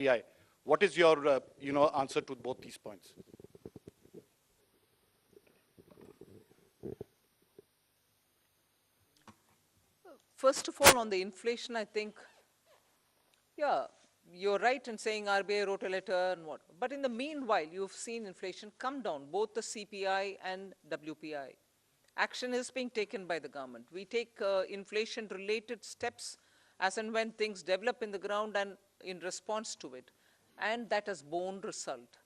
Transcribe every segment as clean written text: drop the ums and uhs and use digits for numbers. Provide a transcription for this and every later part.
CPI. What is your, answer to both these points? First of all, on the inflation, I think, yeah, you're right in saying RBI wrote a letter and what. But in the meanwhile, you've seen inflation come down, both the CPI and WPI. Action is being taken by the government. We take inflation-related steps as and when things develop in the ground and in response to it. And that has borne result.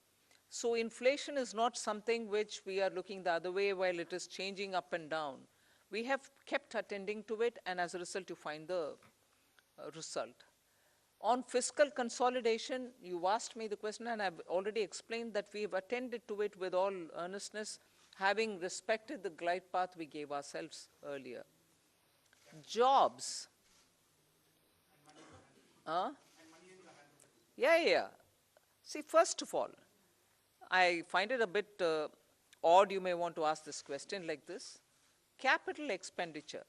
So inflation is not something which we are looking the other way while it is changing up and down. We have kept attending to it, and as a result, you find the result. On fiscal consolidation, you asked me the question, and I've already explained that we've attended to it with all earnestness, having respected the glide path we gave ourselves earlier. Jobs. Yeah. See, first of all, I find it a bit odd you may want to ask this question like this. Capital expenditure.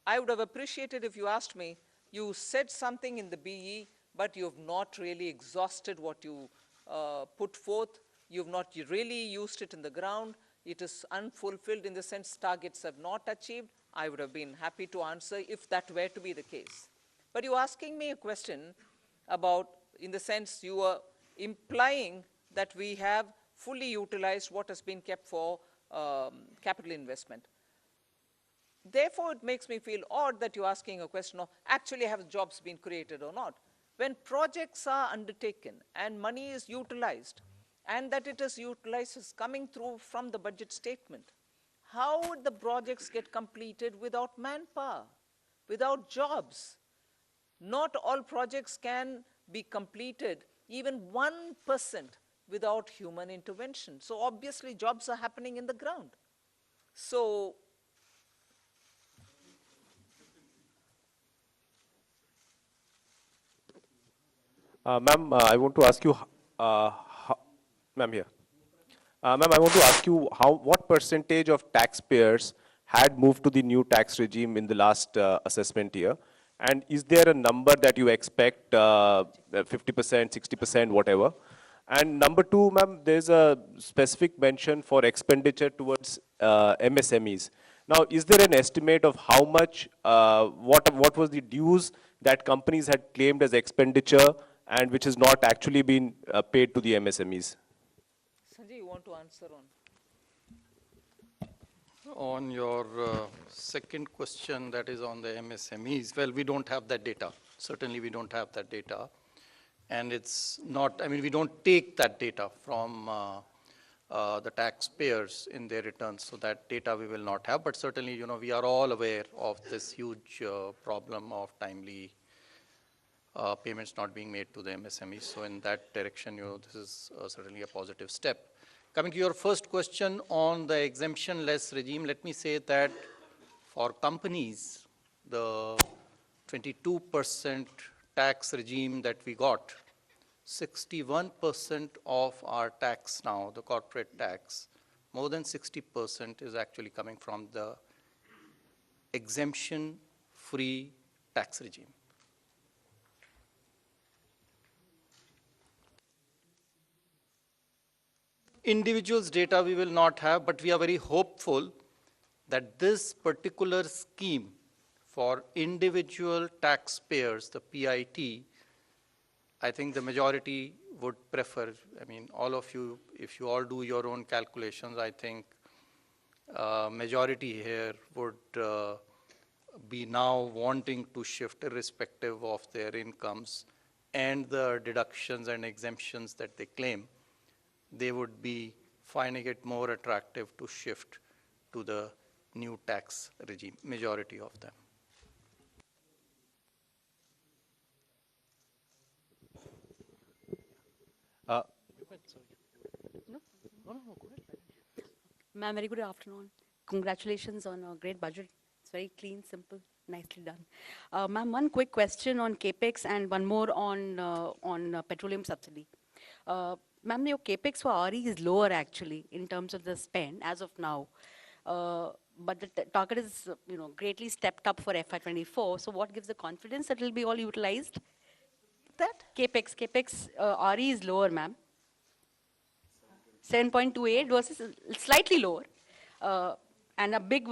I would have appreciated if you asked me, you said something in the BE, but you've not really exhausted what you put forth. You've not really used it in the ground. It is unfulfilled in the sense targets have not achieved. I would have been happy to answer if that were to be the case. But you're asking me a question about, in the sense you are implying that we have fully utilized what has been kept for capital investment. Therefore, it makes me feel odd that you're asking a question of actually have jobs been created or not. When projects are undertaken and money is utilized, and that it is utilized is coming through from the budget statement, how would the projects get completed without manpower, without jobs? Not all projects can be completed, even 1%, without human intervention. So obviously jobs are happening in the ground. So Ma'am, I want to ask you, ma'am here. Ma'am, I want to ask you what percentage of taxpayers had moved to the new tax regime in the last assessment year? And is there a number that you expect, 50%, 60%, whatever? And number two, ma'am, there's a specific mention for expenditure towards MSMEs. Now, is there an estimate of how much, what was the dues that companies had claimed as expenditure and which has not actually been paid to the MSMEs? Sanjay, you want to answer on? On your second question, that is on the MSMEs, well, we don't have that data. Certainly, we don't have that data. And it's not, I mean, we don't take that data from the taxpayers in their returns. So that data we will not have. But certainly, you know, we are all aware of this huge problem of timely payments not being made to the MSMEs. So in that direction, you know, this is certainly a positive step. Coming to your first question on the exemption-less regime, let me say that for companies, the 22% tax regime that we got, 61% of our tax now, the corporate tax, more than 60% is actually coming from the exemption-free tax regime. Individuals' data we will not have, but we are very hopeful that this particular scheme for individual taxpayers, the PIT, I think the majority would prefer. I mean, all of you, if you all do your own calculations, I think majority here would be now wanting to shift irrespective of their incomes and the deductions and exemptions that they claim. They would be finding it more attractive to shift to the new tax regime, majority of them. Ma'am, very good afternoon. Congratulations on a great budget. It's very clean, simple, nicely done. Ma'am, one quick question on CAPEX and one more on petroleum subsidy. Ma'am, your CAPEX for RE is lower actually in terms of the spend as of now. But the target is, you know, greatly stepped up for FY24. So what gives the confidence that it will be all utilized? that? Capex, RE is lower, ma'am. 7.28 versus slightly lower. And a big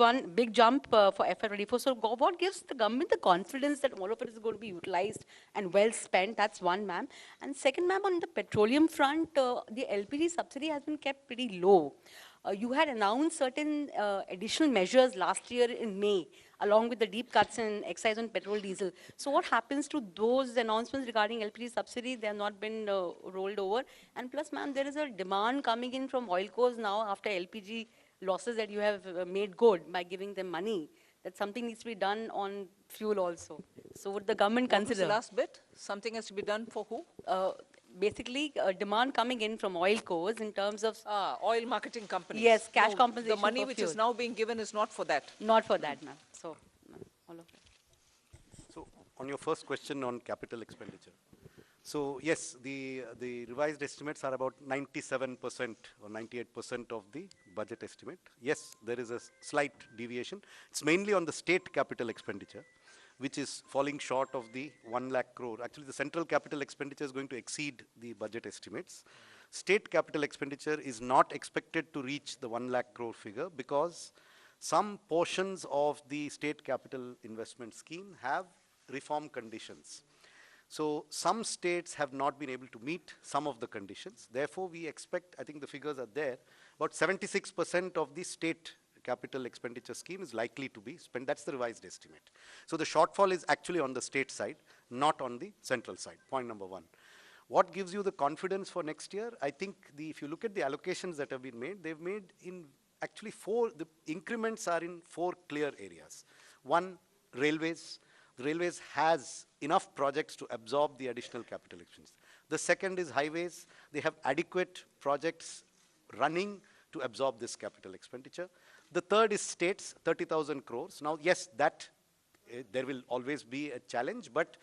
jump for FY24. So what gives the government the confidence that all of it is going to be utilized and well spent? That's one, ma'am. And second, ma'am, on the petroleum front, the LPG subsidy has been kept pretty low. You had announced certain additional measures last year in May, along with the deep cuts in excise on petrol, diesel. So what happens to those announcements regarding LPG subsidy? They have not been rolled over. And plus, ma'am, there is a demand coming in from oil cores now after LPG losses that you have made good by giving them money, that something needs to be done on fuel also. So would the government What was consider? the last bit? Something has to be done for who? Basically, demand coming in from oil cores in terms of, Oil marketing companies. Yes, cash No, compensation the money for which is fuel. now being given is not for that. not for that, ma'am. So, all of that. So on your first question on capital expenditure. So yes, the revised estimates are about 97% or 98% of the budget estimate. Yes, there is a slight deviation. It's mainly on the state capital expenditure, which is falling short of the 1 lakh crore. Actually, the central capital expenditure is going to exceed the budget estimates. State capital expenditure is not expected to reach the 1 lakh crore figure because some portions of the state capital investment scheme have reform conditions. So some states have not been able to meet some of the conditions. Therefore, we expect, I think the figures are there, about 76% of the state capital expenditure scheme is likely to be spent. That's the revised estimate. So the shortfall is actually on the state side, not on the central side, point number one. What gives you the confidence for next year? I think if you look at the allocations that have been made, they've made in actually the increments are in 4 clear areas. One, railways. The railways has enough projects to absorb the additional capital expenditure. The second is highways. They have adequate projects running to absorb this capital expenditure. The third is states, 30,000 crores. Now, yes, there will always be a challenge, but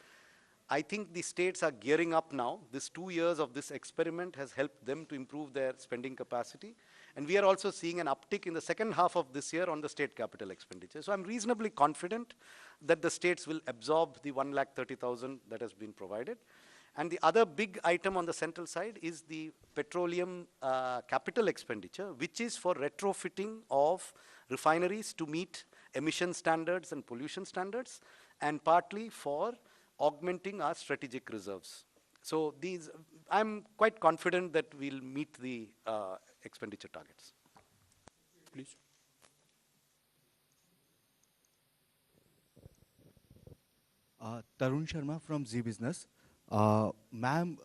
I think the states are gearing up now. This 2 years of this experiment has helped them to improve their spending capacity. And we are also seeing an uptick in the second half of this year on the state capital expenditure. So I'm reasonably confident that the states will absorb the 1,30,000 that has been provided. And the other big item on the central side is the petroleum capital expenditure, which is for retrofitting of refineries to meet emission standards and pollution standards, and partly for augmenting our strategic reserves. So I'm quite confident that we'll meet the expenditure targets. Please. Tarun Sharma from Zee Business. Ma'am,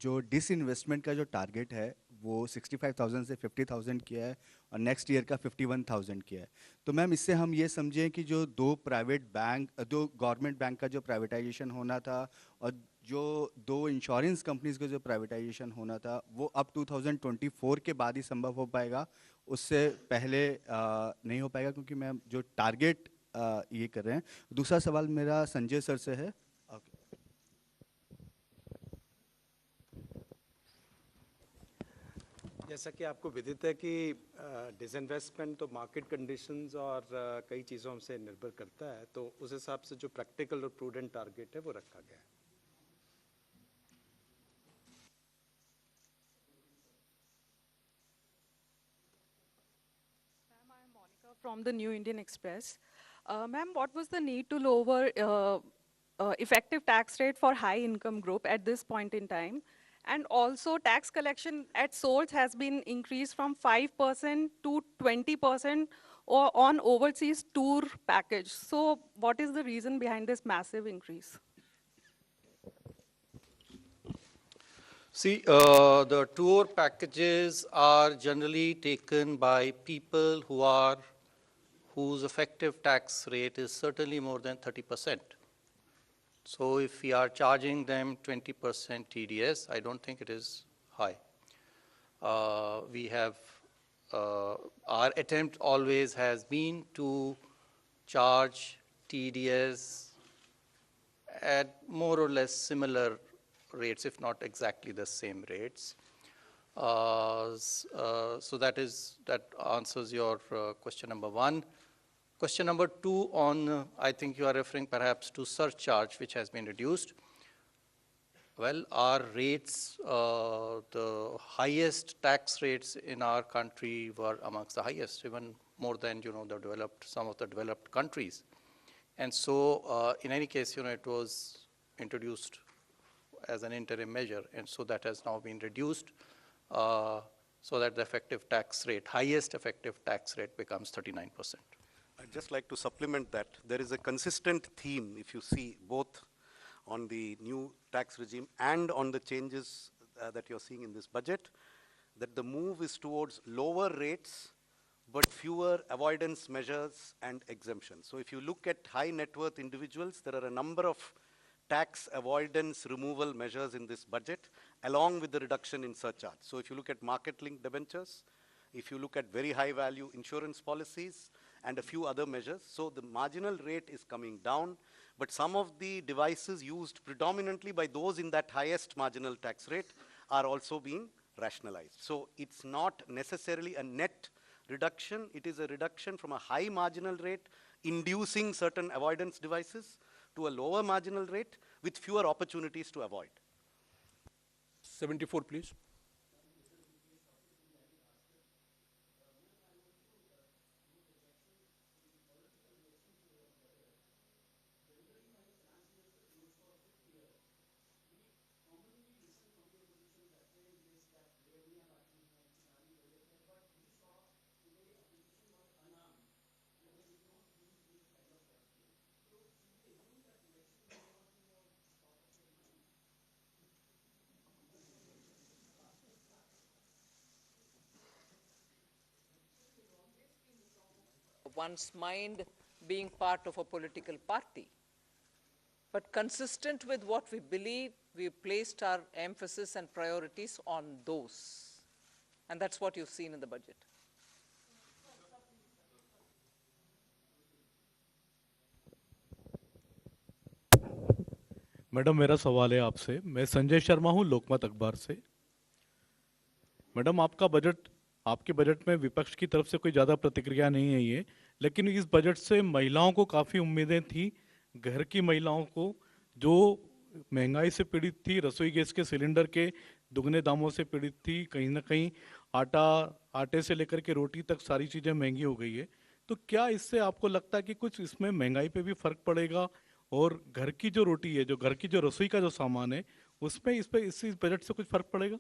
जो disinvestment का जो target है वो 65,000 से 50,000 किया है और next year का 51,000 किया है. तो मैम, इससे हम ये समझें कि जो 2 गवर्नमेंट बैंक का जो प्राइवेटाइजेशन होना था और जो 2 इंश्योरेंस कंपनीज का जो प्राइवेटाइजेशन होना था वो अब 2024 के बाद ही संभव हो पाएगा, उससे पहले नहीं हो पाएगा, क्योंकि मैम जो टारगेट ये कर रहे हैं. दूसरा सवाल मेरा संजय सर से है. जैसा कि आपको विदित है कि डिसइन्वेस्टमेंट तो मार्केट कंडीशंस और कई चीज़ों से निर्भर करता है, तो उस हिसाब से जो प्रैक्टिकल और प्रूडेंट टारगेट है वो रखा गया है. From the New Indian Express. Ma'am, what was the need to lower effective tax rate for high income group at this point in time? And also tax collection at source has been increased from 5% to 20% or on overseas tour package. So what is the reason behind this massive increase? See, the tour packages are generally taken by people whose effective tax rate is certainly more than 30%. So if we are charging them 20% TDS, I don't think it is high. Our attempt always has been to charge TDS at more or less similar rates, if not exactly the same rates. So that answers your question number 1. Question number 2 on, I think you are referring perhaps to surcharge, which has been reduced. Well, our rates, the highest tax rates in our country were amongst the highest, even more than, some of the developed countries. And so, in any case, it was introduced as an interim measure, and so that has now been reduced, so that the effective tax rate, highest effective tax rate becomes 39%. I'd just like to supplement that. There is a consistent theme, if you see, both on the new tax regime and on the changes that you're seeing in this budget, that the move is towards lower rates, but fewer avoidance measures and exemptions. So if you look at high net worth individuals, there are a number of tax avoidance removal measures in this budget, along with the reduction in surcharge. So if you look at market-linked debentures, if you look at very high-value insurance policies, and a few other measures, so the marginal rate is coming down, but some of the devices used predominantly by those in that highest marginal tax rate are also being rationalized. So it's not necessarily a net reduction, it is a reduction from a high marginal rate, inducing certain avoidance devices, to a lower marginal rate with fewer opportunities to avoid. 74, please. One's mind being part of a political party. But consistent with what we believe, we placed our emphasis and priorities on those. And that's what you've seen in the budget. Madam मेरा सवाल है आपसे, मैं संजय शर्मा हूं लोकमत अखबार से। Madam आपके budget में विपक्ष की तरफ से कोई ज़्यादा प्रतिक्रिया नहीं है ये, लेकिन इस बजट से महिलाओं को काफ़ी उम्मीदें थी, घर की महिलाओं को जो महंगाई से पीड़ित थी, रसोई गैस के सिलेंडर के दुगने दामों से पीड़ित थी, कहीं ना कहीं आटे से लेकर के रोटी तक सारी चीज़ें महंगी हो गई है। तो क्या इससे आपको लगता है कि कुछ इसमें महंगाई पे भी फर्क पड़ेगा और घर की जो रोटी है, जो घर की जो रसोई का जो सामान है, उसमें इस बजट से कुछ फर्क पड़ेगा?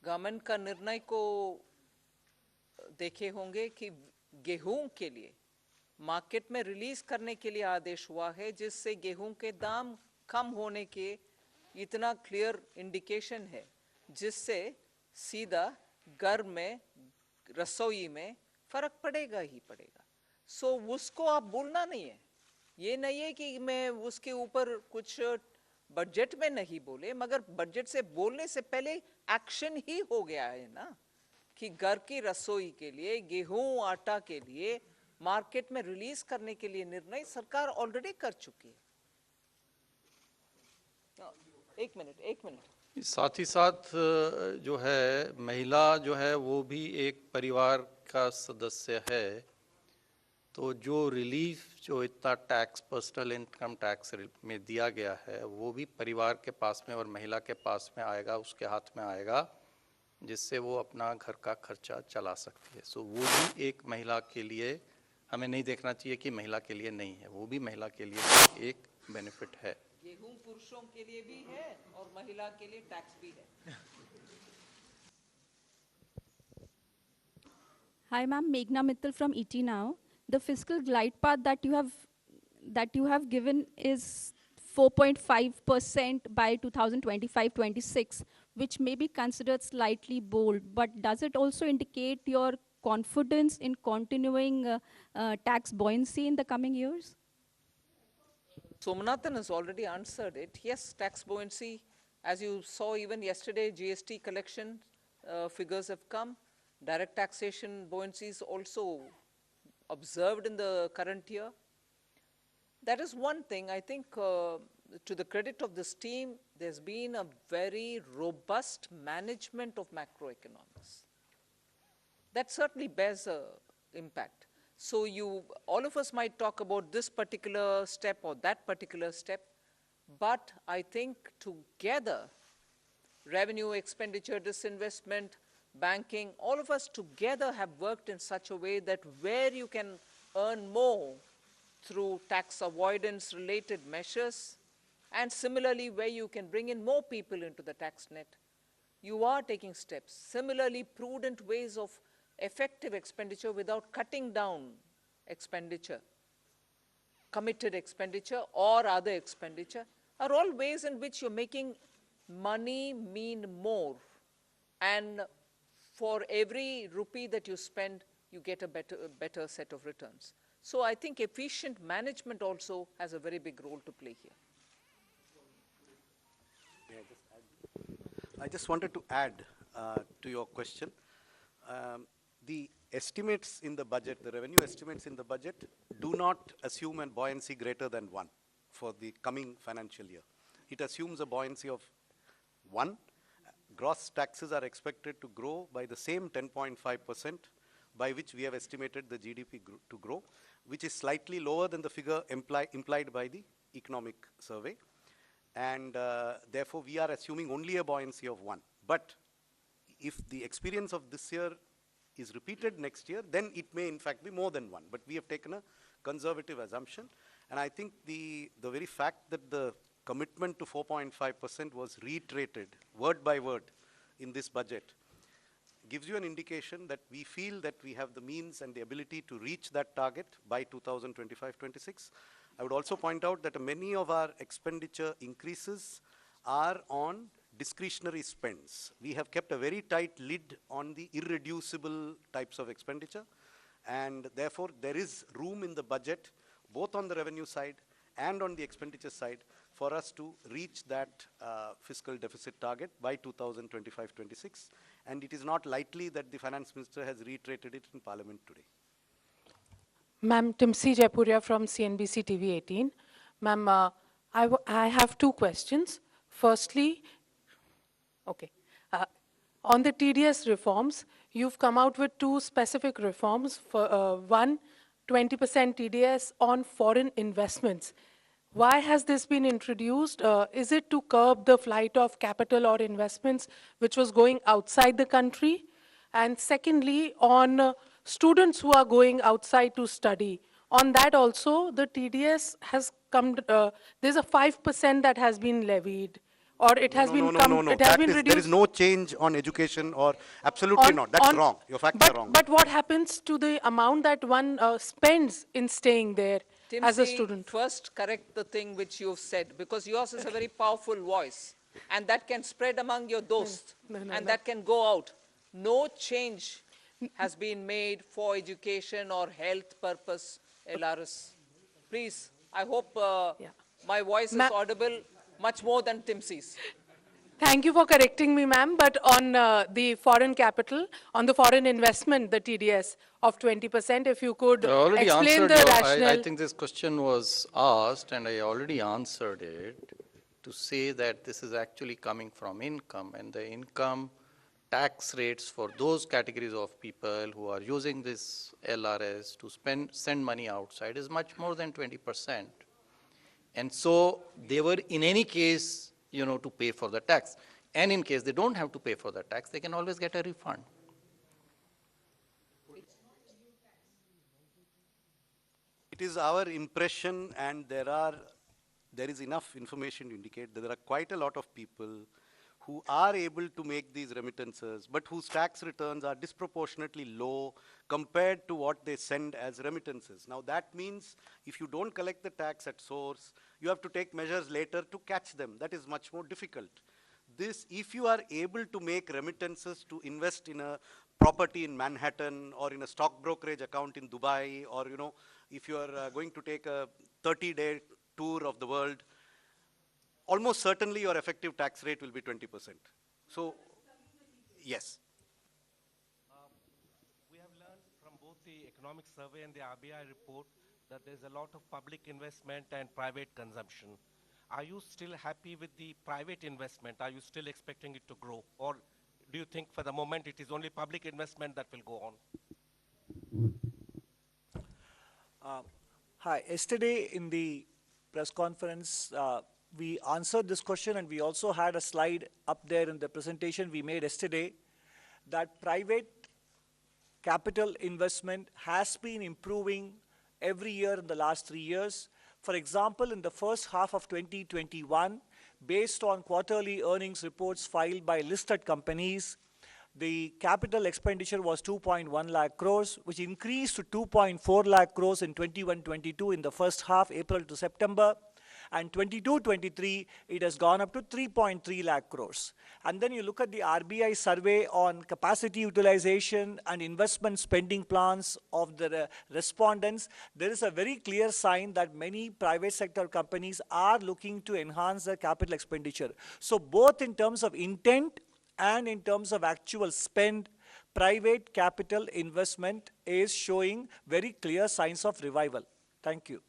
गवर्नमेंट का निर्णय को देखे होंगे कि गेहूं के लिए मार्केट में रिलीज करने के लिए आदेश हुआ है, जिससे गेहूं के दाम कम होने के इतना क्लियर इंडिकेशन है, जिससे सीधा घर में रसोई में फर्क पड़ेगा ही पड़ेगा। सो उसको आप बोलना नहीं है, ये नहीं है कि मैं उसके ऊपर कुछ बजट में नहीं बोले, मगर बजट से बोलने से पहले एक्शन ही हो गया है ना, कि घर की रसोई के लिए गेहूं आटा के लिए मार्केट में रिलीज करने के लिए निर्णय सरकार ऑलरेडी कर चुकी है। एक मिनट। साथ ही साथ जो है महिला जो है वो भी एक परिवार का सदस्य है, तो जो रिलीफ जो इतना टैक्स पर्सनल इनकम टैक्स में दिया गया है वो भी परिवार के पास में और महिला के पास में आएगा, उसके हाथ में आएगा, जिससे वो अपना घर का खर्चा चला सकती है। सो वो भी एक महिला के लिए, हमें नहीं देखना चाहिए कि महिला के लिए नहीं है, वो भी महिला के लिए एक बेनिफिट है। गेहूं पुरुषों के लिए भी है और महिला के लिए टैक्स भी है। Hi ma'am, Meghna Mittal from ET Now. The fiscal glide path that you have given is 4.5% by 2025-26, which may be considered slightly bold, but does it also indicate your confidence in continuing tax buoyancy in the coming years? Somanathan has already answered it. Yes, tax buoyancy, as you saw even yesterday, GST collection figures have come. Direct taxation buoyancy is also observed in the current year. That is one thing. I think to the credit of this team, there's been a very robust management of macroeconomics. That certainly bears an impact. So all of us might talk about this particular step or that particular step, but I think together, revenue, expenditure, disinvestment, banking, all of us together have worked in such a way that where you can earn more through tax avoidance related measures, and similarly where you can bring in more people into the tax net, you are taking steps. Similarly, prudent ways of effective expenditure without cutting down expenditure, committed expenditure or other expenditure, are all ways in which you're making money mean more. And for every rupee that you spend, you get a better set of returns. So I think efficient management also has a very big role to play here. I just wanted to add to your question. The estimates in the budget, the revenue estimates in the budget, do not assume a buoyancy greater than 1 for the coming financial year. It assumes a buoyancy of 1. Gross taxes are expected to grow by the same 10.5%, by which we have estimated the GDP to grow, which is slightly lower than the figure implied by the economic survey. And therefore, we are assuming only a buoyancy of 1. But if the experience of this year is repeated next year, then it may in fact be more than 1. But we have taken a conservative assumption. And I think the very fact that the commitment to 4.5% was reiterated word by word in this budget gives you an indication that we feel that we have the means and the ability to reach that target by 2025-26. I would also point out that many of our expenditure increases are on discretionary spends. We have kept a very tight lid on the irreducible types of expenditure, and therefore there is room in the budget, both on the revenue side and on the expenditure side, for us to reach that fiscal deficit target by 2025-26. And it is not likely that the finance minister has reiterated it in Parliament today. Ma'am, Timsi Jaipuria from CNBC TV 18. Ma'am, I have two questions. Firstly, on the TDS reforms, you've come out with two specific reforms. For one, 20% TDS on foreign investments. Why has this been introduced? Is it to curb the flight of capital or investments which was going outside the country? And secondly, on students who are going outside to study, on that also the TDS has come, there's a 5% that has been levied, or it has been reduced. There is no change on education, or absolutely not. That's wrong. Your facts are wrong. But what happens to the amount that one spends in staying there as a student? First correct the thing which you've said, because yours is a very powerful voice, and that can spread among your dosts, and that can go out. No change has been made for education or health purpose, LRS. Please, I hope my voice is audible much more than Timsi's. Thank you for correcting me, ma'am. But on the foreign capital, on the foreign investment, the TDS of 20%, if you could explain the rationale. I think this question was asked, and I already answered it, to say that this is actually coming from income, and the income tax rates for those categories of people who are using this LRS to send money outside is much more than 20%. And so they were in any case, to pay for the tax. And in case they don't have to pay for the tax, they can always get a refund. It is our impression, and there is enough information to indicate that there are quite a lot of people who are able to make these remittances, but whose tax returns are disproportionately low compared to what they send as remittances. Now that means if you don't collect the tax at source, you have to take measures later to catch them. That is much more difficult. If you are able to make remittances to invest in a property in Manhattan, or in a stock brokerage account in Dubai, or if you are going to take a 30-day tour of the world, almost certainly your effective tax rate will be 20%. So, yes. We have learned from both the economic survey and the RBI report that there's a lot of public investment and private consumption. Are you still happy with the private investment? Are you still expecting it to grow? Or do you think for the moment it is only public investment that will go on? Hi. Yesterday in the press conference, we answered this question, and we also had a slide up there in the presentation we made yesterday that private capital investment has been improving every year in the last 3 years. For example, in the first half of 2021, based on quarterly earnings reports filed by listed companies, the capital expenditure was 2.1 lakh crores, which increased to 2.4 lakh crores in 21-22 in the first half, April to September. And 22-23, it has gone up to 3.3 lakh crores. And then you look at the RBI survey on capacity utilization and investment spending plans of the respondents. There is a very clear sign that many private sector companies are looking to enhance their capital expenditure. So both in terms of intent and in terms of actual spend, private capital investment is showing very clear signs of revival. Thank you.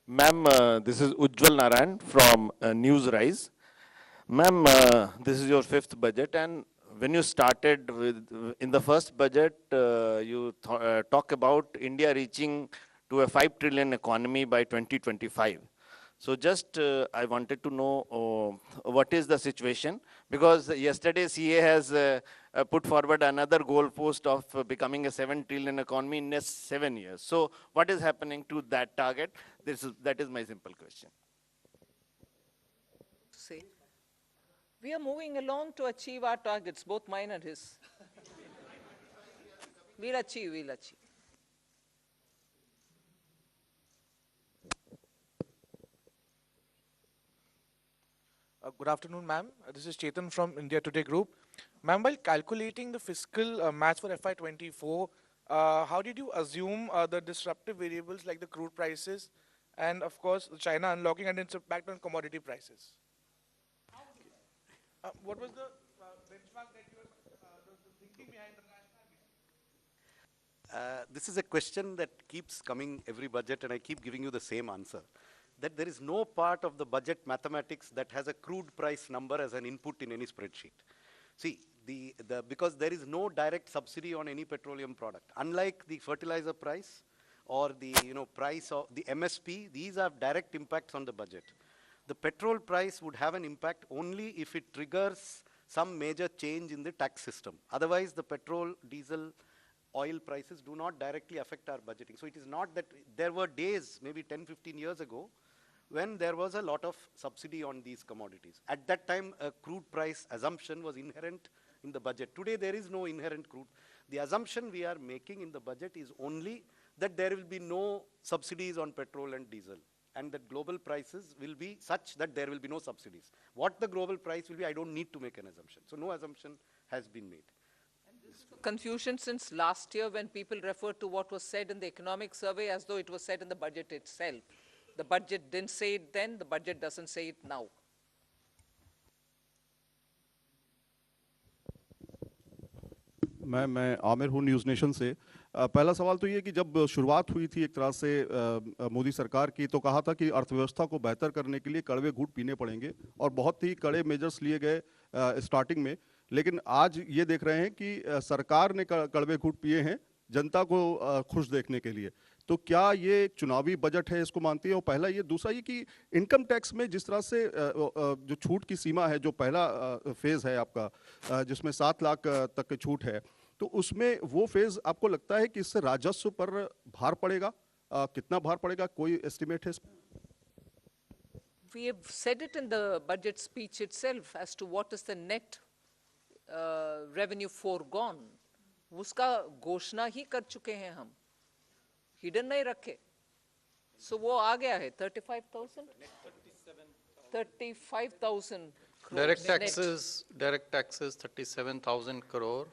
Ma'am, this is Ujjwal Narayan from Newsrise. Ma'am, this is your 5th budget, and when you started in the first budget, you talk about India reaching to a 5 trillion economy by 2025. So just I wanted to know what is the situation, because yesterday CA has put forward another goal post of becoming a 7 trillion economy in next 7 years. So what is happening to that target? That is my simple question. See, we are moving along to achieve our targets, both mine and his. We'll achieve, we'll achieve. Good afternoon, ma'am. This is Chetan from India Today Group. Ma'am, while calculating the fiscal match for FY24, how did you assume the disruptive variables like the crude prices and, of course, China unlocking and its impact on commodity prices? What was the benchmark that you were the thinking behind the rationale? This is a question that keeps coming every budget, and I keep giving you the same answer. That there is no part of the budget mathematics that has a crude price number as an input in any spreadsheet. See, because there is no direct subsidy on any petroleum product. Unlike the fertilizer price or the price of the MSP, these have direct impacts on the budget. The petrol price would have an impact only if it triggers some major change in the tax system. Otherwise, the petrol, diesel, oil prices do not directly affect our budgeting. So it is not that there were days, maybe 10, 15 years ago, when there was a lot of subsidy on these commodities. At that time, a crude price assumption was inherent in the budget. Today, there is no inherent crude. The assumption we are making in the budget is only that there will be no subsidies on petrol and diesel, and that global prices will be such that there will be no subsidies. What the global price will be, I don't need to make an assumption. So no assumption has been made. Confusion since last year when people referred to what was said in the economic survey as though it was said in the budget itself. The budget didn't say it then, the budget doesn't say it now. मैं आमिर हूँ news nation से। पहला सवाल तो ये कि जब शुरुआत हुई थी एक तरह से मोदी सरकार की, तो कहा था कि अर्थव्यवस्था को बेहतर करने के लिए कड़वे घूंट पीने पड़ेंगे और बहुत ही कड़े मेजर्स लिए गए स्टार्टिंग में। लेकिन आज ये देख रहे हैं कि सरकार ने कड़वे घूंट पिए हैं जनता को खुश देखने के लिए। तो क्या ये चुनावी बजट है, इसको मानती है? और पहला ये, दूसरा ये कि इनकम टैक्स में जिस तरह से जो छूट की सीमा है, जो पहला फेज़ है आपका जिसमें 7 लाख तक की छूट है, तो उसमें वो फेज़ आपको लगता है कि इससे राजस्व पर भार पड़ेगा? कितना भार पड़ेगा, कोई एस्टिमेट है इसमें? We have said it in the budget speech itself as to what is the net revenue foregone. उसका घोषणा ही कर चुके हैं हम, हिडन नहीं रखे. So वो आ गया है 35,000? 35,000 Direct taxes 37,000 crore,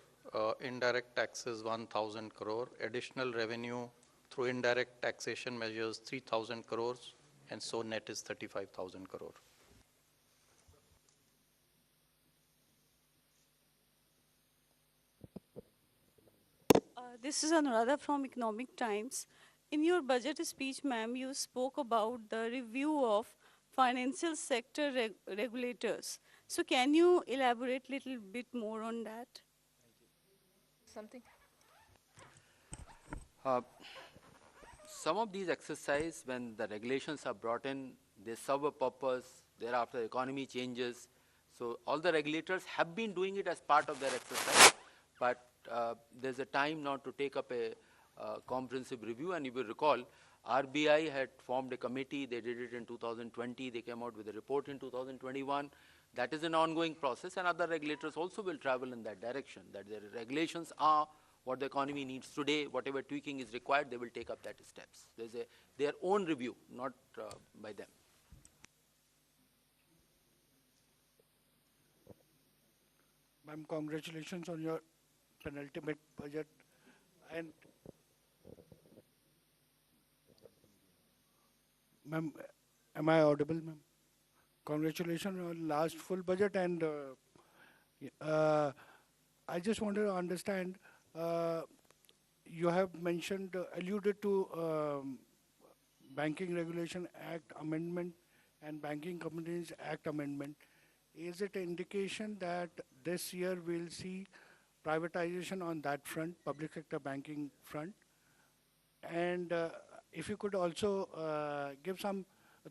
indirect taxes 1,000 crore, additional revenue through indirect taxation measures 3,000 crores, and so net is 35,000 crore. This is Anuradha from Economic Times. In your budget speech, ma'am, you spoke about the review of financial sector regulators. So can you elaborate a little bit more on that? something? Some of these exercises, when the regulations are brought in, they serve a purpose. Thereafter, the economy changes. So all the regulators have been doing it as part of their exercise, but there's a time now to take up a comprehensive review. And you will recall, RBI had formed a committee. They did it in 2020. They came out with a report in 2021. That is an ongoing process, and other regulators also will travel in that direction, that their regulations are what the economy needs today. Whatever tweaking is required, they will take up that steps. There's their own review, not by them. Ma'am, congratulations on your penultimate budget. And ma'am, am I audible, ma'am? Congratulations on last full budget, and I just wanted to understand, you have mentioned, alluded to Banking Regulation Act Amendment and Banking Companies Act Amendment. Is it an indication that this year we'll see privatization on that front, public sector banking front? And if you could also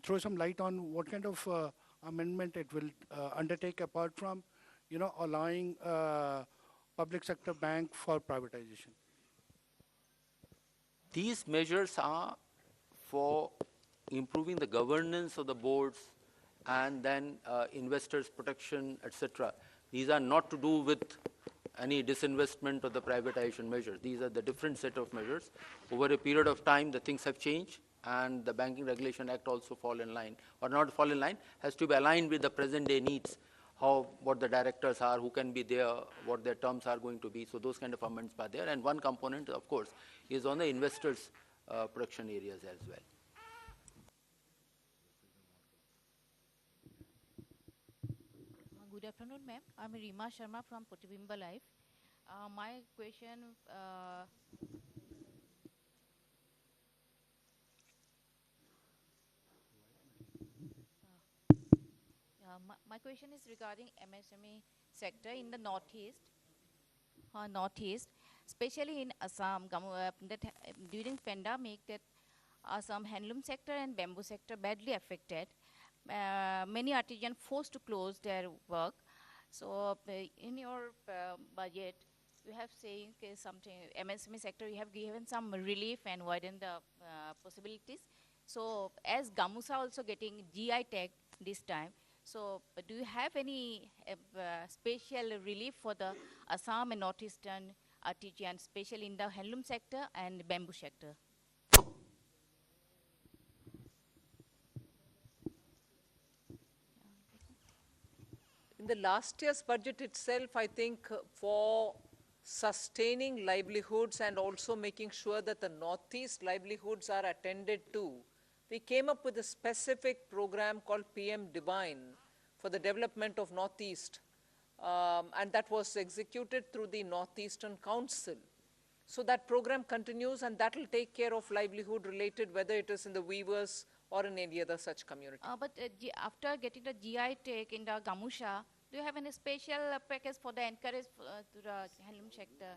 throw some light on what kind of amendment it will undertake, apart from, allowing public sector bank for privatization. These measures are for improving the governance of the boards and then investors' protection, etc. These are not to do with any disinvestment or the privatization measures. These are the different set of measures. Over a period of time, the things have changed, and the Banking Regulation Act also fall in line, or not fall in line, has to be aligned with the present day needs, what the directors are, who can be there, what their terms are going to be. So those kind of amendments are there. And one component, of course, is on the investors' protection areas as well. Good afternoon, ma'am. I'm Rima Sharma from Potibimba Life. My question, my question is regarding MSME sector in the Northeast, especially in Assam. During pandemic, that Assam handloom sector and bamboo sector badly affected. Many artisans forced to close their work. So in your budget, you have saying something, MSME sector, you have given some relief and widen the possibilities. So as Gamusa also getting GI tag this time, so do you have any special relief for the Assam and Northeastern artisans, especially in the handloom sector and bamboo sector? In the last year's budget itself, I think for sustaining livelihoods and also making sure that the Northeast livelihoods are attended to, we came up with a specific program called PM Divine for the development of Northeast. And that was executed through the Northeastern Council. So that program continues, and that will take care of livelihood related, whether it is in the weavers or in any other such community. But after getting the GI tag in the Gamusha, do you have any special package for the encourage to the handloom sector?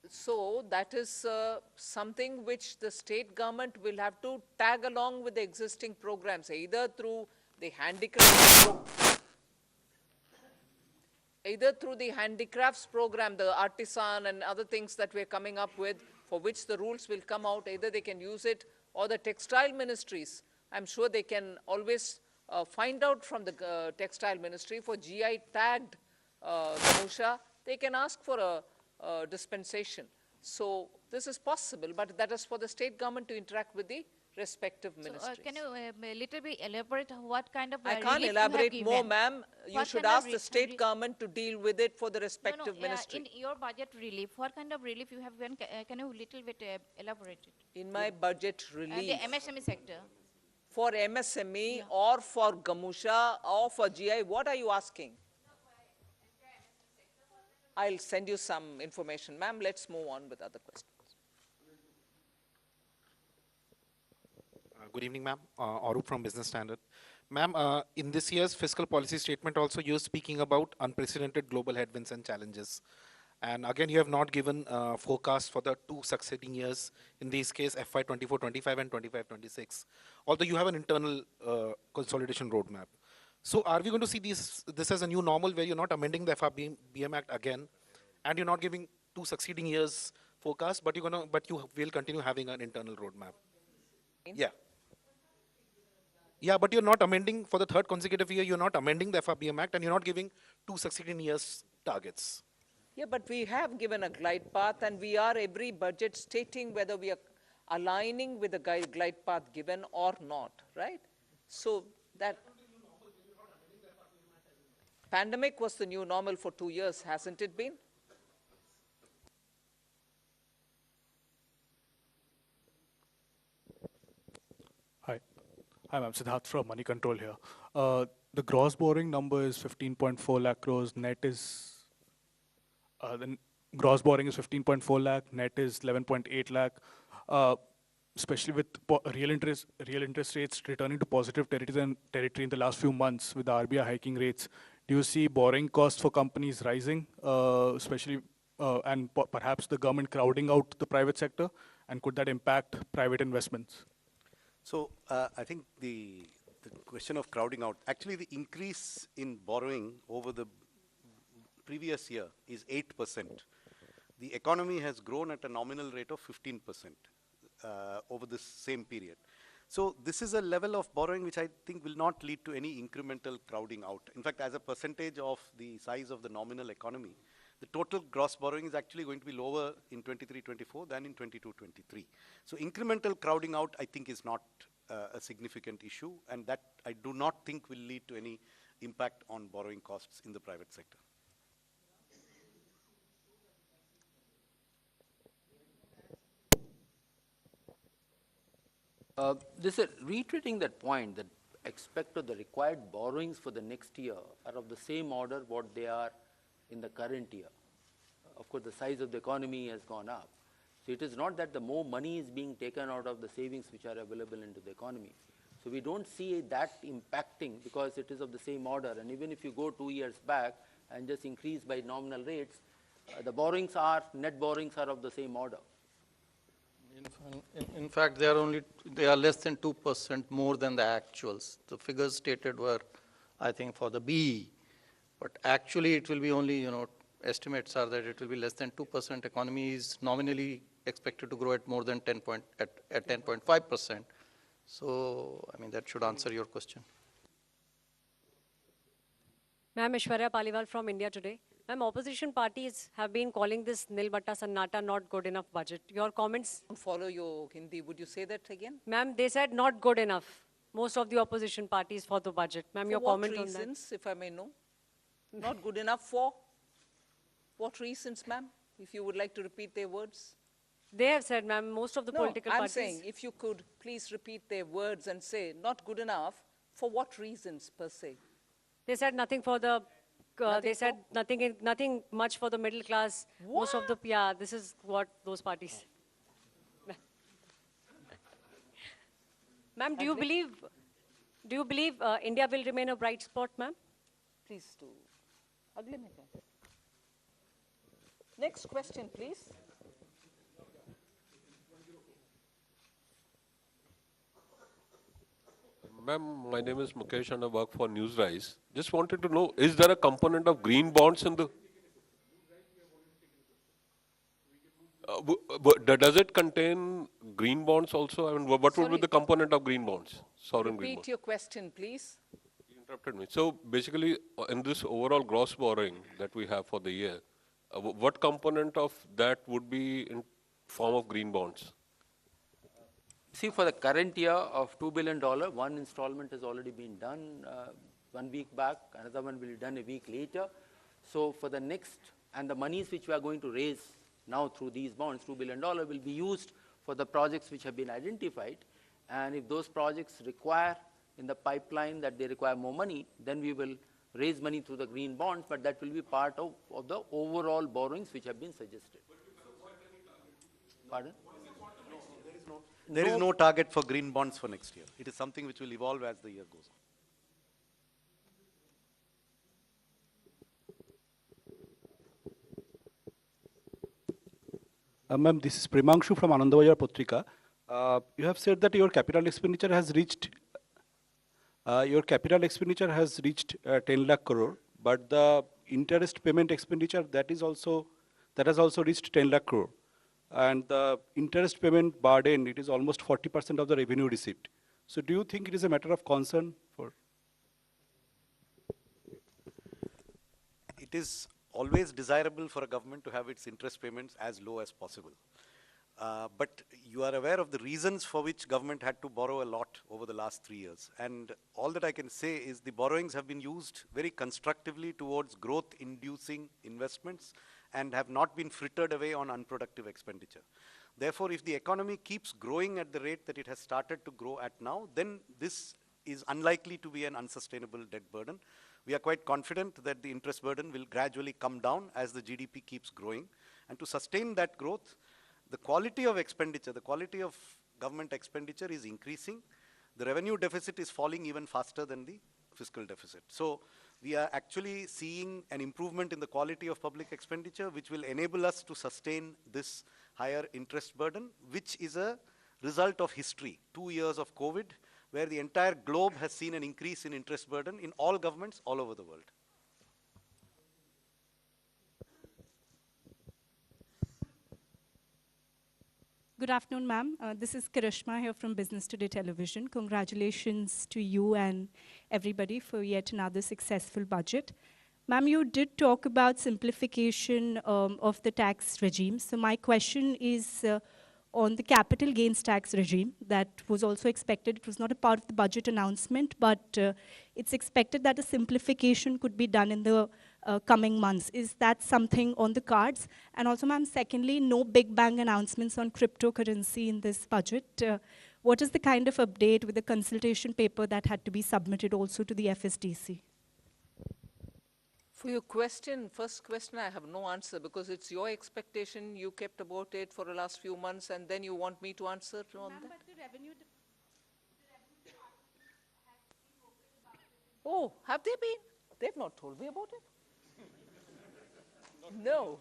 So that is something which the state government will have to tag along with the existing programs, either through the handicrafts program, the artisan and other things that we're coming up with, for which the rules will come out, either they can use it, or the textile ministries. I'm sure they can always find out from the textile ministry for GI tagged Gamusha, they can ask for a dispensation. So this is possible, but that is for the state government to interact with the respective ministries. Can you a little bit elaborate what kind of I can't elaborate more, ma'am. You should ask the state government to deal with it for the respective ministry. In your budget relief, what kind of relief you have given? Can you little bit elaborate it? In my budget relief. The MSME sector. For MSME or for Gamusha or for GI, what are you asking? I'll send you some information. Ma'am, let's move on with other questions. Good evening, ma'am. Arup from Business Standard. Ma'am, in this year's fiscal policy statement also, you're speaking about unprecedented global headwinds and challenges. And again, you have not given forecast for the two succeeding years, in this case, FY 24-25 and 25-26, although you have an internal consolidation roadmap. So are we going to see this as a new normal where you're not amending the FRBM Act again, and you're not giving two succeeding years forecast, but you will continue having an internal roadmap? Yeah. Yeah, but you're not amending for the third consecutive year, you're not amending the FRBM Act, and you're not giving two succeeding years targets. Yeah, but we have given a glide path, and we are every budget stating whether we are aligning with the glide path given or not, right? So that pandemic was the new normal for 2 years, hasn't it been? Hi, I'm Siddharth from Money Control here. The gross borrowing number is 15.4 lakh crores, net is the gross borrowing is 15.4 lakh, net is 11.8 lakh. Especially with real interest rates returning to positive territory in the last few months with the RBI hiking rates, do you see borrowing costs for companies rising, especially and perhaps the government crowding out the private sector, and could that impact private investments? So I think the question of crowding out, actually the increase in borrowing over the previous year is 8%. The economy has grown at a nominal rate of 15% over this same period. So this is a level of borrowing which I think will not lead to any incremental crowding out. In fact, as a percentage of the size of the nominal economy, the total gross borrowing is actually going to be lower in 23-24 than in 22-23. So incremental crowding out, I think, is not a significant issue, and that I do not think will lead to any impact on borrowing costs in the private sector. This is reiterating that point, that expect the required borrowings for the next year are of the same order what they are in the current year. Of course, the size of the economy has gone up. So it is not that the more money is being taken out of the savings which are available into the economy. So we don't see that impacting because it is of the same order. And even if you go 2 years back and just increase by nominal rates, the borrowings are, net borrowings are of the same order. In fact, they are less than 2% more than the actuals. The figures stated were, I think, for the BE, but actually it will be only, estimates are that it will be less than 2%. Economy is nominally expected to grow at more than 10.5%. So, I mean, that should answer your question. Ma'am, Ishwarya Paliwal from India Today. Ma'am, opposition parties have been calling this Nil Batta Sannata not good enough budget. Your comments? Follow your Hindi. Would you say that again? Ma'am, they said not good enough. Most of the opposition parties for the budget. Ma'am, your comment on that? For what reasons, if I may know? Not good enough for? What reasons, ma'am? If you would like to repeat their words. They have said, ma'am, most of the political parties. I'm saying, if you could please repeat their words and say, not good enough, for what reasons per se? They said nothing for the, they said nothing much for the middle class. What? Most of the, yeah, this is what those parties. Ma'am, do you believe India will remain a bright spot, ma'am? Please do. Next question, please. Ma'am, my name is Mukesh and I work for Newsrise. Just wanted to know, is there a component of green bonds in the... does it contain green bonds also? I mean, what would be the component of green bonds? Sovereign green bonds. Repeat your question, please. You interrupted me. So basically, in this overall gross borrowing that we have for the year, what component of that would be in form of green bonds? See, for the current year of $2 billion, one installment has already been done 1 week back, another one will be done a week later. So for the next, and the monies which we are going to raise now through these bonds, $2 billion, will be used for the projects which have been identified. And if those projects require in the pipeline that they require more money, then we will raise money through the green bonds, but that will be part of the overall borrowings which have been suggested. Pardon? There is no target for green bonds for next year. It is something which will evolve as the year goes on. Ma'am, this is Primangshu from Anandabajar Patrika. You have said that your capital expenditure has reached 10 lakh crore, but the interest payment expenditure that has also reached 10 lakh crore. And the interest payment burden, it is almost 40% of the revenue received. So do you think it is a matter of concern for? It is always desirable for a government to have its interest payments as low as possible. But you are aware of the reasons for which government had to borrow a lot over the last 3 years. And all that I can say is the borrowings have been used very constructively towards growth-inducing investments and have not been frittered away on unproductive expenditure. Therefore, if the economy keeps growing at the rate that it has started to grow at now, then this is unlikely to be an unsustainable debt burden. We are quite confident that the interest burden will gradually come down as the GDP keeps growing. And to sustain that growth, the quality of expenditure, the quality of government expenditure is increasing. The revenue deficit is falling even faster than the fiscal deficit. So we are actually seeing an improvement in the quality of public expenditure, which will enable us to sustain this higher interest burden, which is a result of history, 2 years of COVID, where the entire globe has seen an increase in interest burden in all governments all over the world. Good afternoon, ma'am. This is Karishma here from Business Today Television. Congratulations to you and everybody for yet another successful budget. Ma'am, you did talk about simplification of the tax regime. So my question is on the capital gains tax regime that was also expected. It was not a part of the budget announcement, but it's expected that a simplification could be done in the coming months. Is that something on the cards? And also, ma'am, secondly, no big bang announcements on cryptocurrency in this budget. What is the kind of update with the consultation paper that had to be submitted also to the FSDC? For your question, first question, I have no answer because it's your expectation. You kept about it for the last few months, and then you want me to answer on that? Oh, have they been? They've not told me about it. No.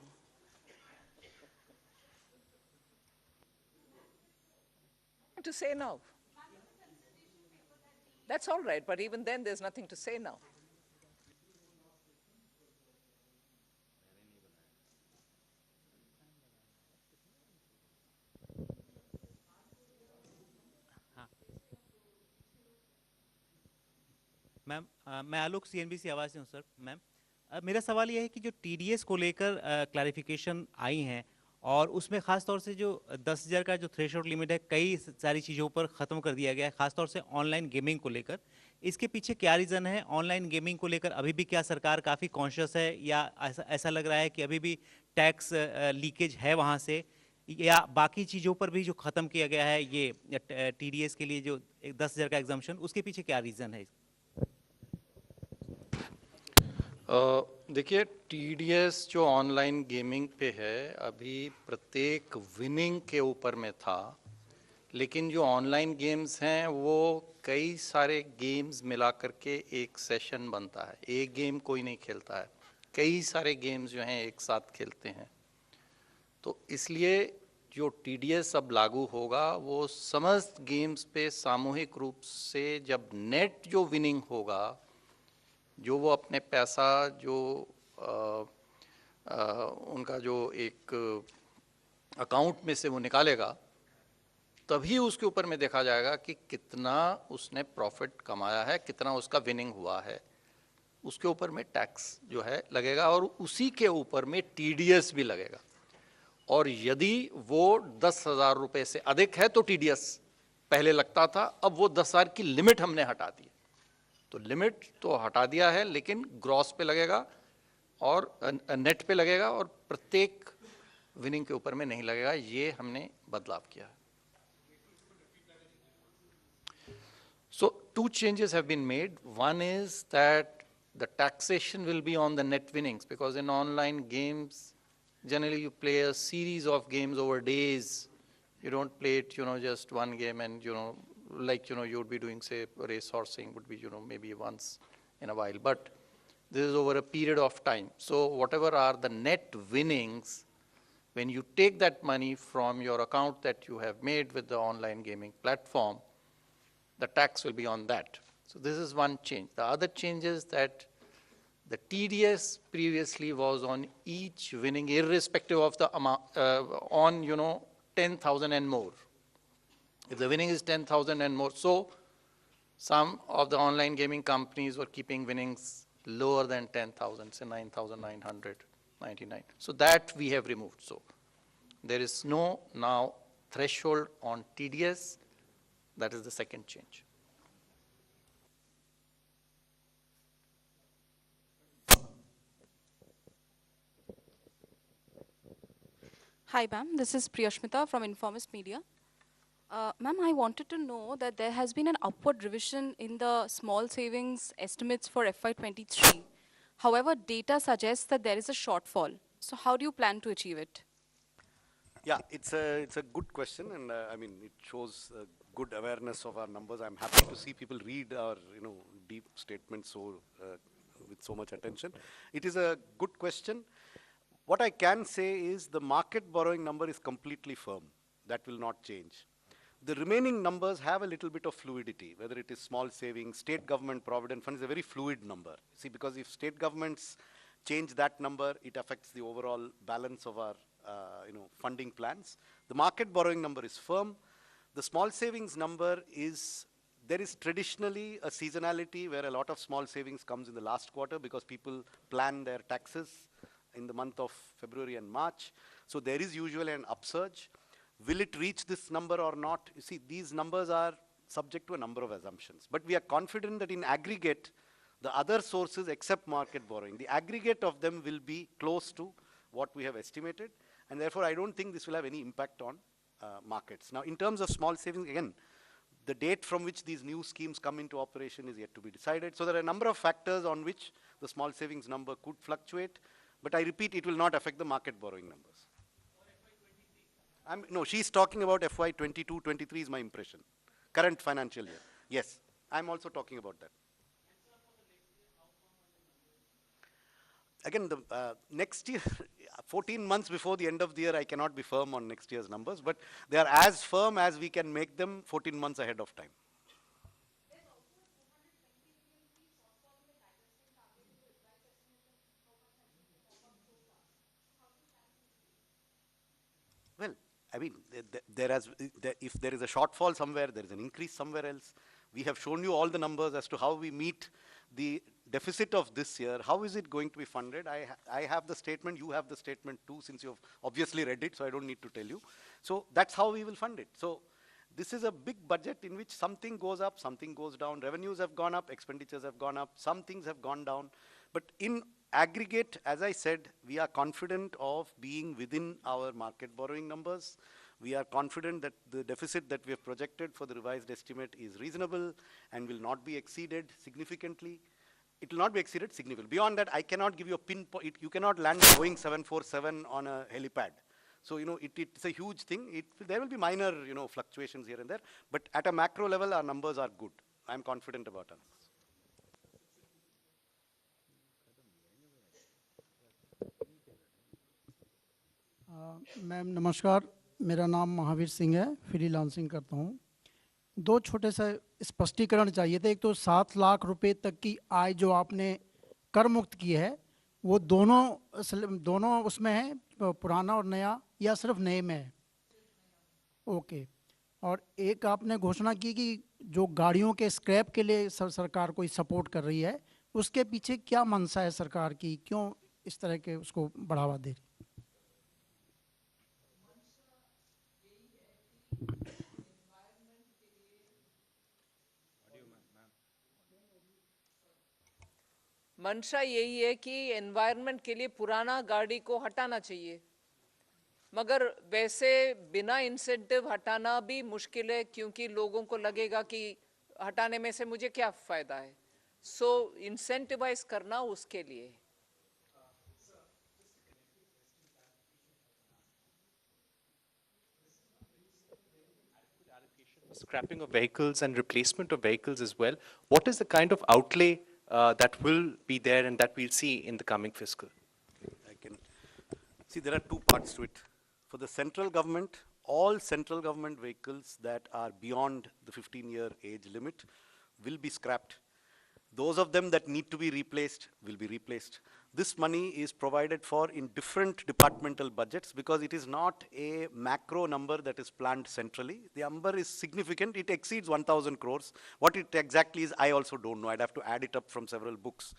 To say now. That's all right, but even then there's nothing to say now. Ma'am मैं आलोक CNBC आवाज़ से हूँ sir. Ma'am मेरा सवाल ये है कि जो TDS को लेकर क्लैरिफिकेशन आई हैं और उसमें ख़ास तौर से जो 10,000 का जो थ्रेशोल्ड लिमिट है कई सारी चीज़ों पर ख़त्म कर दिया गया है, ख़ास तौर से ऑनलाइन गेमिंग को लेकर। इसके पीछे क्या रीज़न है? ऑनलाइन गेमिंग को लेकर अभी भी क्या सरकार काफ़ी कॉन्शियस है या ऐसा लग रहा है कि अभी भी टैक्स लीकेज है वहाँ से, या बाकी चीज़ों पर भी जो ख़त्म किया गया है ये TDS के लिए जो 10,000 का एग्जम्पशन, उसके पीछे क्या रीज़न है? देखिए TDS जो ऑनलाइन गेमिंग पे है अभी प्रत्येक विनिंग के ऊपर में था, लेकिन जो ऑनलाइन गेम्स हैं वो कई सारे गेम्स मिला करके एक सेशन बनता है। एक गेम कोई नहीं खेलता है, कई सारे गेम्स जो हैं एक साथ खेलते हैं। तो इसलिए जो TDS अब लागू होगा वो समस्त गेम्स पे सामूहिक रूप से जब नेट जो विनिंग होगा, जो वो अपने पैसा जो उनका जो एक अकाउंट में से वो निकालेगा, तभी उसके ऊपर में देखा जाएगा कि कितना उसने प्रॉफिट कमाया है, कितना उसका विनिंग हुआ है। उसके ऊपर में टैक्स जो है लगेगा और उसी के ऊपर में TDS भी लगेगा। और यदि वो 10,000 रुपये से अधिक है तो TDS पहले लगता था, अब वो 10,000 की लिमिट हमने हटा दी। तो लिमिट तो हटा दिया है, लेकिन ग्रॉस पे लगेगा और नेट पे लगेगा और प्रत्येक विनिंग के ऊपर में नहीं लगेगा। ये हमने बदलाव किया है। So 2 changes have been made. One is that the taxation will be on the net winnings, because in online games generally you play a series of games over days. You don't play it, just one game and like, you would be doing, say, race horsing would be, maybe once in a while. But this is over a period of time. So whatever are the net winnings, When you take that money from your account that you have made with the online gaming platform, the tax will be on that. So this is one change. The other change is that the TDS previously was on each winning, irrespective of the amount, on 10,000 and more. If the winning is 10,000 and more, so some of the online gaming companies were keeping winnings lower than 10,000, say 9,999. So that we have removed. So there is no now threshold on TDS. That is the second change. Hi, ma'am. This is Priyashmita from Informist Media. Ma'am, I wanted to know that there has been an upward revision in the small savings estimates for FY23. However, data suggests that there is a shortfall. So how do you plan to achieve it? Yeah, it's a good question, and I mean, it shows good awareness of our numbers. I'm happy to see people read our deep statements with so much attention. It is a good question. What I can say is the market borrowing number is completely firm. That will not change. The remaining numbers have a little bit of fluidity, whether it is small savings, state government provident fund is a very fluid number. See, because if state governments change that number, it affects the overall balance of our funding plans. The market borrowing number is firm. The small savings number is, there is traditionally a seasonality where a lot of small savings comes in the last quarter because people plan their taxes in the month of February and March. So there is usually an upsurge. Will it reach this number or not? You see, these numbers are subject to a number of assumptions. But we are confident that in aggregate, the other sources except market borrowing, the aggregate of them will be close to what we have estimated. And therefore, I don't think this will have any impact on markets. Now, in terms of small savings, again, the date from which these new schemes come into operation is yet to be decided. So there are a number of factors on which the small savings number could fluctuate. But I repeat, it will not affect the market borrowing numbers. No, she's talking about FY 22-23 is my impression. Current financial year. Yes, I'm also talking about that. Again, the next year, 14 months before the end of the year, I cannot be firm on next year's numbers, but they are as firm as we can make them 14 months ahead of time. Well, I mean, if there is a shortfall somewhere, there is an increase somewhere else. We have shown you all the numbers as to how we meet the deficit of this year. How is it going to be funded? I have the statement, you have the statement too, since you've obviously read it, so I don't need to tell you. So that's how we will fund it. So this is a big budget in which something goes up, something goes down. Revenues have gone up, expenditures have gone up, some things have gone down. But in aggregate, as I said, we are confident of being within our market borrowing numbers. We are confident that the deficit that we have projected for the revised estimate is reasonable and will not be exceeded significantly. It will not be exceeded significantly. Beyond that, I cannot give you a pinpoint. You cannot land a Boeing 747 on a helipad. So, it's a huge thing. There will be minor, fluctuations here and there. But at a macro level, our numbers are good. I'm confident about our numbers. Ma'am नमस्कार, मेरा नाम महावीर सिंह है, freelancing करता हूँ। दो छोटे से स्पष्टीकरण चाहिए थे। एक तो 7 लाख रुपए तक की आय जो आपने कर मुक्त की है, वो दोनों उसमें है, पुराना और नया, या सिर्फ नए में है? ओके। और एक आपने घोषणा की कि जो गाड़ियों के स्क्रैप के लिए सरकार कोई सपोर्ट कर रही है, उसके पीछे क्या मंशा है सरकार की? क्यों इस तरह के उसको बढ़ावा दे रही? मंशा यही है कि एनवायरनमेंट के लिए पुराना गाड़ी को हटाना चाहिए, मगर वैसे बिना इंसेंटिव हटाना भी मुश्किल है, क्योंकि लोगों को लगेगा कि हटाने में से मुझे क्या फायदा है। सो इंसेंटिवाइज करना उसके लिए। Scrapping of vehicles and replacement of vehicles as well. What is the kind of outlay that will be there and that we'll see in the coming fiscal? See, there are two parts to it. For the central government, all central government vehicles that are beyond the 15-year age limit will be scrapped. Those of them that need to be replaced will be replaced. This money is provided for in different departmental budgets because it is not a macro number that is planned centrally. The number is significant. It exceeds 1,000 crores. What it exactly is, I also don't know. I'd have to add it up from several books.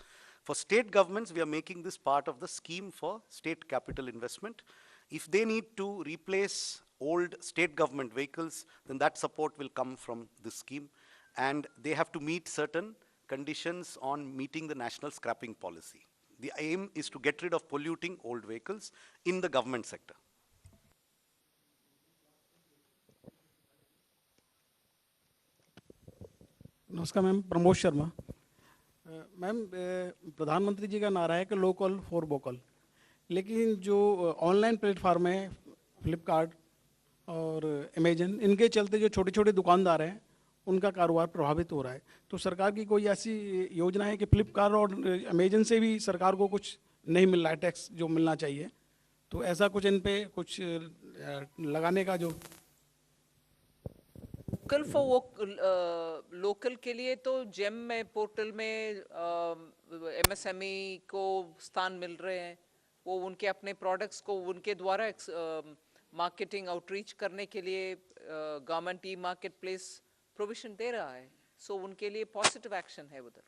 For state governments, we are making this part of the scheme for state capital investment. If they need to replace old state government vehicles, then that support will come from this scheme. And they have to meet certain conditions on meeting the national scrapping policy. The aim is to get rid of polluting old vehicles in the government sector. नमस्कार ma'am, Pramod Sharma. Ma'am, प्रधानमंत्री जी का नारा है कि local for vocal, लेकिन जो online platform है फ्लिपकार्ट और अमेजन, इनके चलते जो छोटे छोटे दुकानदार हैं उनका कारोबार प्रभावित हो रहा है। तो सरकार की कोई ऐसी योजना है कि फ्लिपकार्ट और अमेजन से भी सरकार को कुछ नहीं मिल रहा है टैक्स जो मिलना चाहिए, तो ऐसा कुछ इन पे कुछ लगाने का जो लोकल फॉर लोकल के लिए तो जेम में पोर्टल में एमएसएमई को स्थान मिल रहे हैं। वो उनके अपने प्रोडक्ट्स को उनके द्वारा मार्केटिंग आउटरीच करने के लिए government e market place provision दे रहा है। सो उनके लिए पॉजिटिव एक्शन है उधर।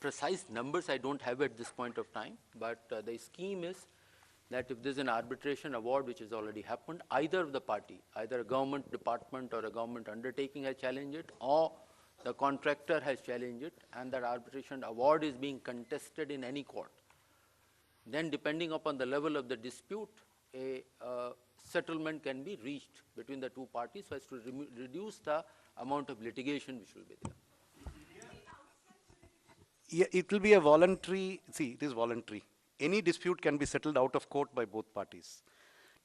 Precise numbers I don't have at this point of time, but the scheme is that if there's an arbitration award which has already happened, either of the party, either a government department or a government undertaking has challenged it, or the contractor has challenged it, and that arbitration award is being contested in any court, then depending upon the level of the dispute, a settlement can be reached between the two parties so as to reduce the amount of litigation which will be there. Yeah, it will be a voluntary, see, it is voluntary. Any dispute can be settled out of court by both parties.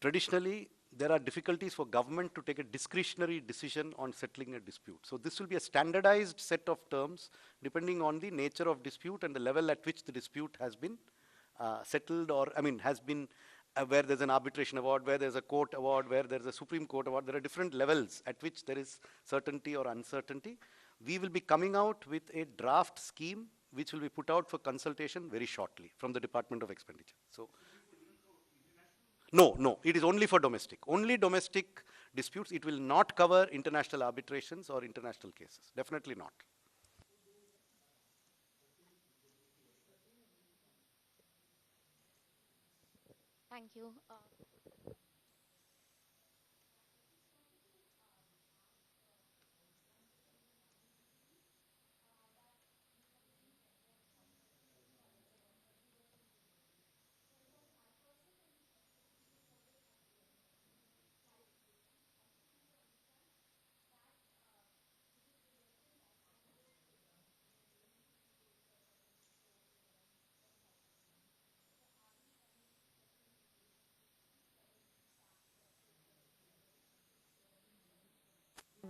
Traditionally, there are difficulties for government to take a discretionary decision on settling a dispute. So this will be a standardized set of terms depending on the nature of dispute and the level at which the dispute has been settled, or, has been where there's an arbitration award, where there's a court award, where there's a Supreme Court award. There are different levels at which there is certainty or uncertainty. We will be coming out with a draft scheme which will be put out for consultation very shortly from the Department of Expenditure. So, no, it is only for domestic. Only domestic disputes. It will not cover international arbitrations or international cases. Definitely not. Thank you.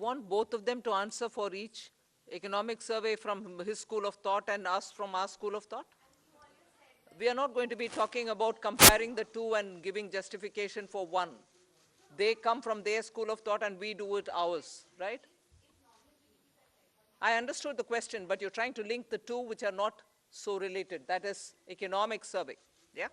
Want both of them to answer for each economic survey from his school of thought and us from our school of thought? We are not going to be talking about comparing the two and giving justification for one. They come from their school of thought and we do it ours, right? I understood the question, but you're trying to link the two which are not so related. That is economic survey, yeah?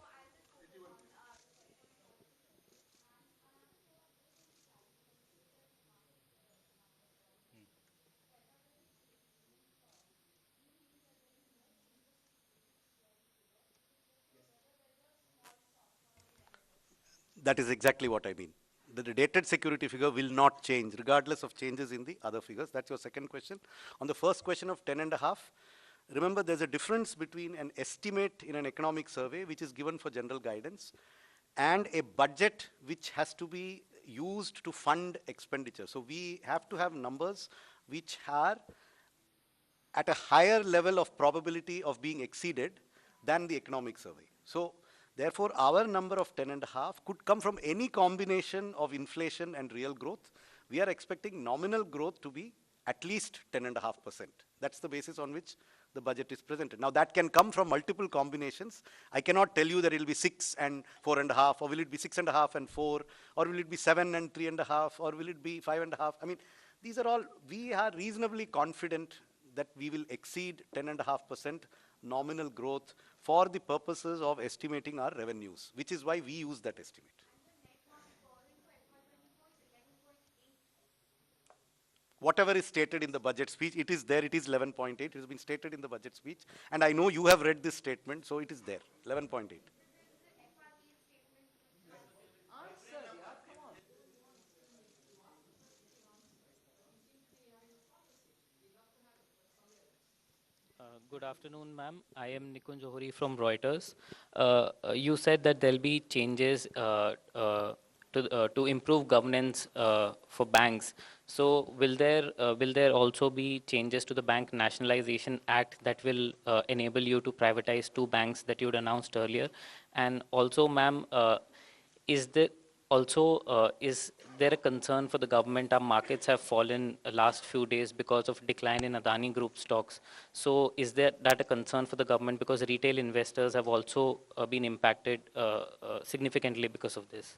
That is exactly what I mean. The dated security figure will not change regardless of changes in the other figures. That's your second question. On the first question of 10.5, remember there's a difference between an estimate in an economic survey which is given for general guidance and a budget which has to be used to fund expenditure. So we have to have numbers which are at a higher level of probability of being exceeded than the economic survey. So therefore, our number of 10.5 could come from any combination of inflation and real growth. We are expecting nominal growth to be at least 10.5%. That's the basis on which the budget is presented. Now that can come from multiple combinations. I cannot tell you that it will be 6 and 4.5, or will it be 6.5 and 4, or will it be 7 and 3.5, or will it be 5.5? I mean, these are all, we are reasonably confident that we will exceed 10.5% nominal growth for the purposes of estimating our revenues, which is why we use that estimate. Whatever is stated in the budget speech, it is there, it is 11.8, it has been stated in the budget speech, and I know you have read this statement, so it is there, 11.8. Good afternoon, ma'am. I am Nikun Johari from Reuters. You said that there'll be changes to improve governance for banks. So will there also be changes to the Bank Nationalization Act that will enable you to privatize 2 banks that you'd announced earlier? And also, ma'am, is there a concern for the government? Our markets have fallen last few days because of decline in Adani Group stocks. So is that a concern for the government, because retail investors have also been impacted significantly because of this?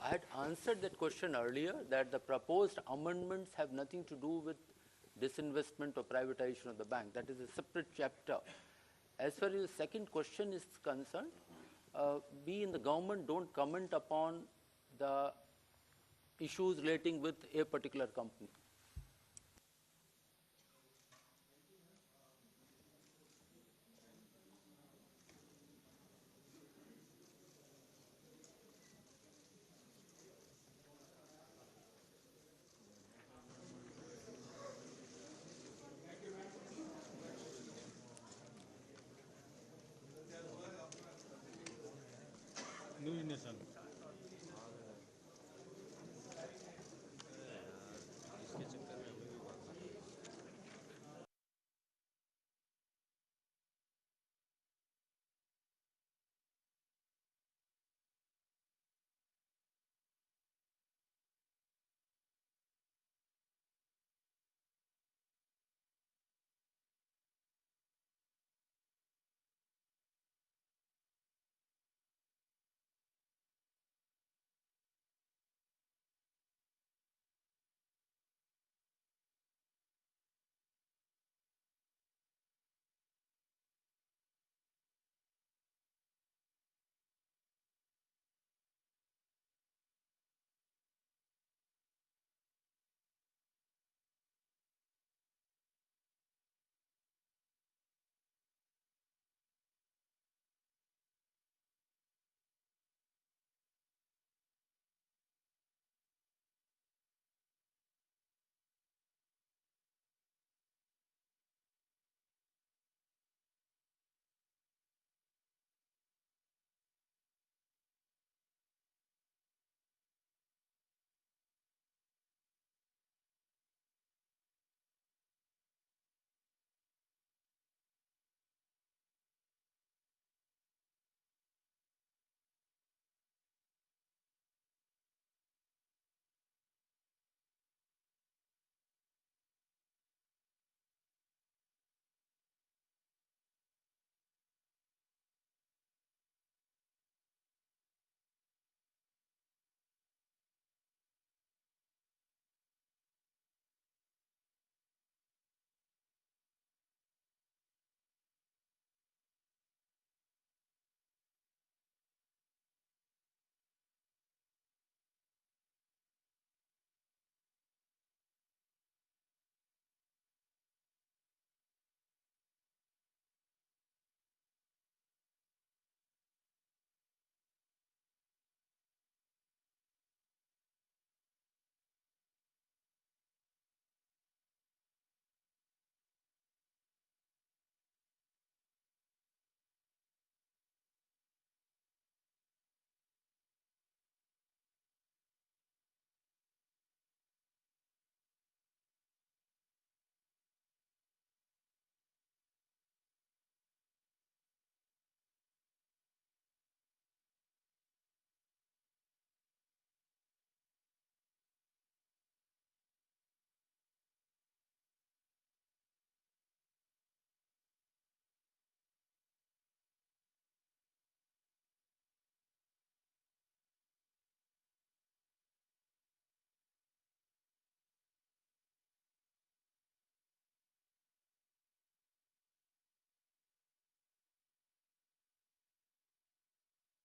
I had answered that question earlier, that the proposed amendments have nothing to do with disinvestment or privatization of the bank. That is a separate chapter. As far as the second question is concerned, we in the government don't comment upon the issues relating with a particular company.